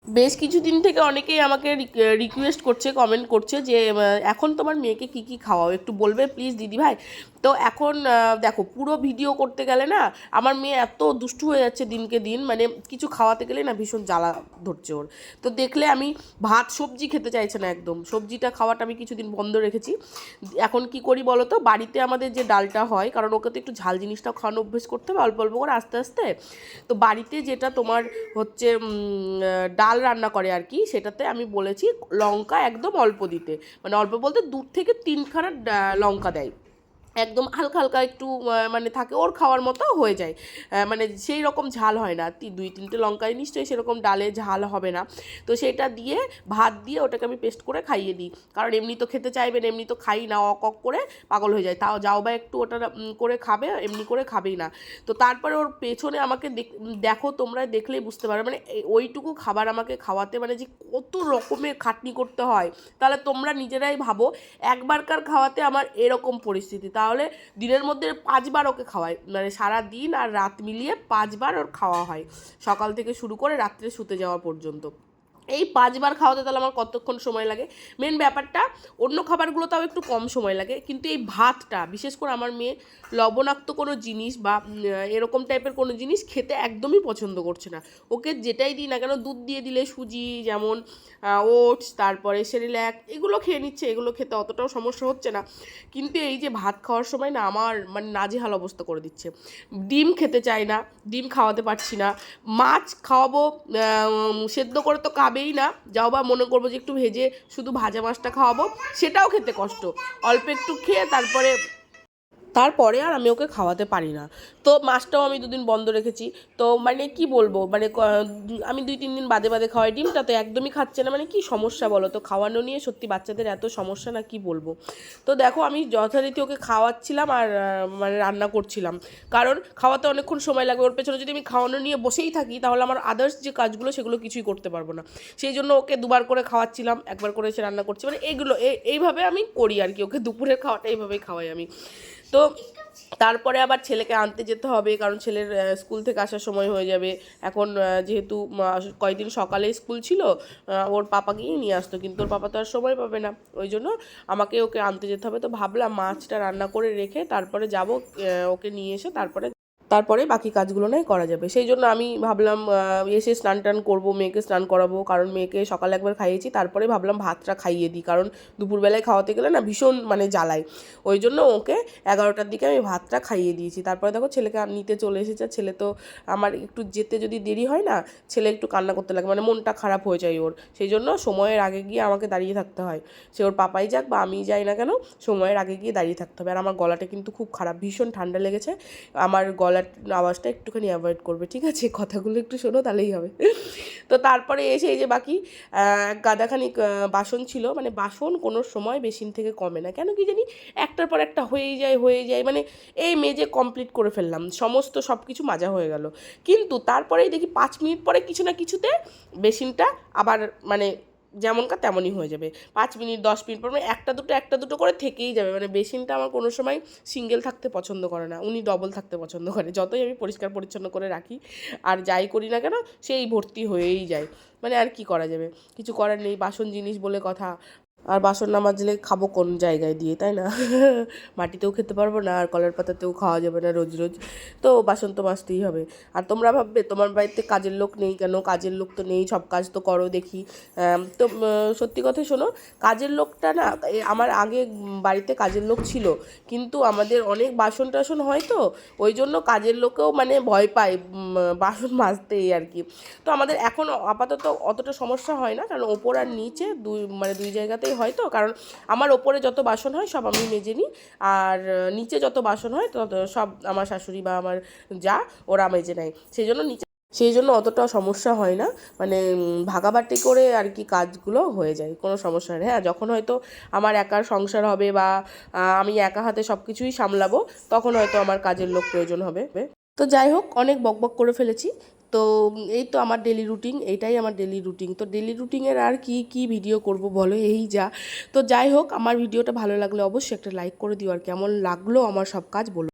বেশ কিছুদিন থেকে অনেকেই আমাকে রিকোয়েস্ট করছে, কমেন্ট করছে যে এখন তোমার মেয়েকে কী কী খাওয়াও, একটু বলবে প্লিজ দিদিভাই। তো এখন দেখো, পুরো ভিডিও করতে গেলে না আমার মেয়ে এত দুষ্টু হয়ে যাচ্ছে দিনকে দিন, মানে কিছু খাওয়াতে গেলে না ভীষণ জ্বালা ধরছে ওর। তো দেখলে আমি ভাত সবজি খেতে চাইছে না একদম, সবজিটা খাওয়াটা আমি কিছুদিন বন্ধ রেখেছি। এখন কি করি বলো তো, বাড়িতে আমাদের যে ডালটা হয়, কারণ ওকে তো একটু ঝাল জিনিসটাও খাওয়ানো অভ্যেস করতে হবে অল্প অল্প করে আস্তে আস্তে। তো বাড়িতে যেটা তোমার হচ্ছে ডাল রান্না করে আর কি, সেটাতে আমি বলেছি লঙ্কা একদম অল্প দিতে, মানে অল্প বলতে 2 থেকে 3 খানা লঙ্কা দেয়, একদম হালকা হালকা একটু মানে থাকে, ওর খাওয়ার মতো হয়ে যায়। মানে সেই রকম ঝাল হয় না, 2-3টে লঙ্কায় নিশ্চয়ই সেরকম ডালে ঝাল হবে না। তো সেটা দিয়ে ভাত দিয়ে ওটাকে আমি পেস্ট করে খাইয়ে দিই, কারণ এমনি তো খেতে চাইবেন, এমনি তো খাই না, অক অক করে পাগল হয়ে যায়, তাও যাও বা একটু ওটা করে খাবে, এমনি করে খাবেই না। তো তারপরে ওর পেছনে আমাকে দেখো, তোমরা দেখলেই বুঝতে পারো, মানে ওইটুকু খাবার আমাকে খাওয়াতে মানে যে কত রকমের খাটনি করতে হয়, তাহলে তোমরা নিজেরাই ভাবো। একবারকার খাওয়াতে আমার এরকম পরিস্থিতি, তাহলে দিনের মধ্যে 5বার ওকে খাওয়াই, মানে সারা দিন আর রাত মিলিয়ে 5বার ওর খাওয়া হয়, সকাল থেকে শুরু করে রাত্রে শুতে যাওয়া পর্যন্ত। এই 5বার খাওয়াতে তাহলে আমার কতক্ষণ সময় লাগে। মেন ব্যাপারটা, অন্য খাবারগুলো তাও একটু কম সময় লাগে, কিন্তু এই ভাতটা বিশেষ করে আমার মেয়ে লবণাক্ত কোনো জিনিস বা এরকম টাইপের কোনো জিনিস খেতে একদমই পছন্দ করছে না। ওকে যেটাই দিই না কেন, দুধ দিয়ে দিলে সুজি যেমন, ওটস, তারপরে সেরিল্যাক, এগুলো খেয়ে নিচ্ছে, এগুলো খেতে অতটাও সমস্যা হচ্ছে না। কিন্তু এই যে ভাত খাওয়ার সময় না আমার মানে নাজেহাল অবস্থা করে দিচ্ছে। ডিম খেতে চায় না, ডিম খাওয়াতে পারছি না। মাছ খাওয়াবো, সেদ্ধ করে তো খাবেই না, যাও বা মনে করবো যে একটু ভেজে শুধু ভাজা মাছটা খাওয়াবো, সেটাও খেতে কষ্ট, অল্প একটু খেয়ে তারপরে আর আমি ওকে খাওয়াতে পারি না। তো মাছটাও আমি 2 দিন বন্ধ রেখেছি। তো মানে কি বলবো, মানে আমি 2-3 দিন বাদে বাদে খাওয়াই, ডিমটা তো একদমই খাচ্ছে না, মানে কি সমস্যা বলো তো, খাওয়ানো নিয়ে সত্যি বাচ্চাদের এত সমস্যা না, কি বলবো। তো দেখো, আমি যথারীতি ওকে খাওয়াচ্ছিলাম আর মানে রান্না করছিলাম, কারণ খাওয়াতে অনেকক্ষণ সময় লাগবে, ওর পেছনে যদি আমি খাওয়ানো নিয়ে বসেই থাকি তাহলে আমার আদার্স যে কাজগুলো সেগুলো কিছুই করতে পারবো না। সেই জন্য ওকে 2বার করে খাওয়াচ্ছিলাম, একবার করে এসে রান্না করছি, মানে এইগুলো এইভাবে আমি করি আর কি, ওকে দুপুরের খাওয়াটা এইভাবেই খাওয়াই আমি। তো তারপরে আবার ছেলেকে আনতে যেতে হবে, কারণ ছেলের স্কুল থেকে আসার সময় হয়ে যাবে। এখন যেহেতু কয়েকদিন সকালে স্কুল ছিল, ওর পাপা গিয়েই নিয়ে আসতো, কিন্তু ওর পাপা তো আর সময় পাবে না, ওই জন্য আমাকে ওকে আনতে যেতে হবে। তো ভাবলাম মাছটা রান্না করে রেখে তারপরে যাব, ওকে নিয়ে এসে তারপরে বাকি কাজগুলো নয় করা যাবে। সেই জন্য আমি ভাবলাম এসে স্নান টান করবো, মেয়েকে স্নান করাবো, কারণ মেয়েকে সকালে একবার খাইয়েছি, তারপরে ভাবলাম ভাতটা খাইয়ে দিই, কারণ দুপুরবেলায় খাওয়াতে গেলে না ভীষণ মানে জ্বালায়। ওই জন্য ওকে 11টার দিকে আমি ভাতটা খাইয়ে দিয়েছি। তারপরে দেখো ছেলেকে নিতে চলে এসেছে। ছেলে তো আমার একটু যেতে যদি দেরি হয় না, ছেলে একটু কান্না করতে লাগে, মানে মনটা খারাপ হয়ে যায় ওর, সেই জন্য সময়ের আগে গিয়ে আমাকে দাঁড়িয়ে থাকতে হয়। সে ওর পাপাই যাক বা আমিই যাই না কেন, সময়ের আগে গিয়ে দাঁড়িয়ে থাকতে হবে। আর আমার গলাটা কিন্তু খুব খারাপ, ভীষণ ঠান্ডা লেগেছে, আমার গলার আওয়াজটা একটুখানি অ্যাভয়েড করবে, ঠিক আছে? কথাগুলো একটু শোনো, তাহলেই হবে। তো তারপরে এসে এই যে বাকি গাদাখানিক বাসন ছিল, মানে বাসন কোনো সময় বেসিন থেকে কমে না, কেন কি জানি একটার পর একটা হয়েই যায়, মানে এই মেজে কমপ্লিট করে ফেললাম, সমস্ত সব কিছু মাজা হয়ে গেল, কিন্তু তারপরেই দেখি 5 মিনিট পরে কিছু না কিছুতে বেসিনটা আবার মানে যেমনকার তেমনই হয়ে যাবে। 5 মিনিট 10 মিনিট পর মানে একটা দুটো করে থেকেই যাবে, মানে বেসিনটা আমার কোনো সময় সিঙ্গেল থাকতে পছন্দ করে না, উনি ডবল থাকতে পছন্দ করে, যতই আমি পরিষ্কার পরিচ্ছন্ন করে রাখি আর যাই করি না কেন সেই ভর্তি হয়েই যায়। মানে আর কি করা যাবে, কিছু করার নেই, বাসন জিনিস বলে কথা। আর বাসন না মাজলে খাবো কোন জায়গায় দিয়ে, তাই না? মাটিতেও খেতে পারবো না, আর কলার পাতাতেও খাওয়া যাবে না রোজ রোজ, তো বাসন তো মাজতেই হবে। আর তোমরা ভাববে তোমার বাড়িতে কাজের লোক নেই কেন, কাজের লোক তো নেই, সব কাজ তো করো দেখি। তো সত্যি কথা শোনো, কাজের লোকটা না, আমার আগে বাড়িতে কাজের লোক ছিল, কিন্তু আমাদের অনেক বাসন টাসন হয় তো, ওই জন্য কাজের লোকেও মানে ভয় পায় বাসন মাজতেই আর কি। তো আমাদের এখন আপাতত অতটা সমস্যা হয় না, কারণ ওপর আর নিচে দুই জায়গাতেই হয় তো, কারণ আমার ওপরে যত বাসন হয় সব আমি মেজে নিই, আর নিচে যত বাসন হয় তত সব আমার শাশুড়ি বা আমার যা, ওরা মেজে নেয়, সেই জন্য অতটা সমস্যা হয় না, মানে ভাগাবাটি করে আর কি কাজগুলো হয়ে যায়, কোনো সমস্যা হয় না। হ্যাঁ, যখন হয়তো আমার একার সংসার হবে বা আমি একা হাতে সব কিছুই সামলাবো, তখন হয়তো আমার কাজের লোক প্রয়োজন হবে। তো যাই হোক, অনেক বকবক করে ফেলেছি। তো এই তো আমার ডেলি রুটিন, এইটাই আমার ডেলি রুটিন। তো ডেলি রুটিনের আর কি কি ভিডিও করব বলো, এই যা। তো যাই হোক, আমার ভিডিওটা ভালো লাগলে অবশ্যই একটা লাইক করে দিও, আর কেমন লাগলো আমার সব কাজ বলো।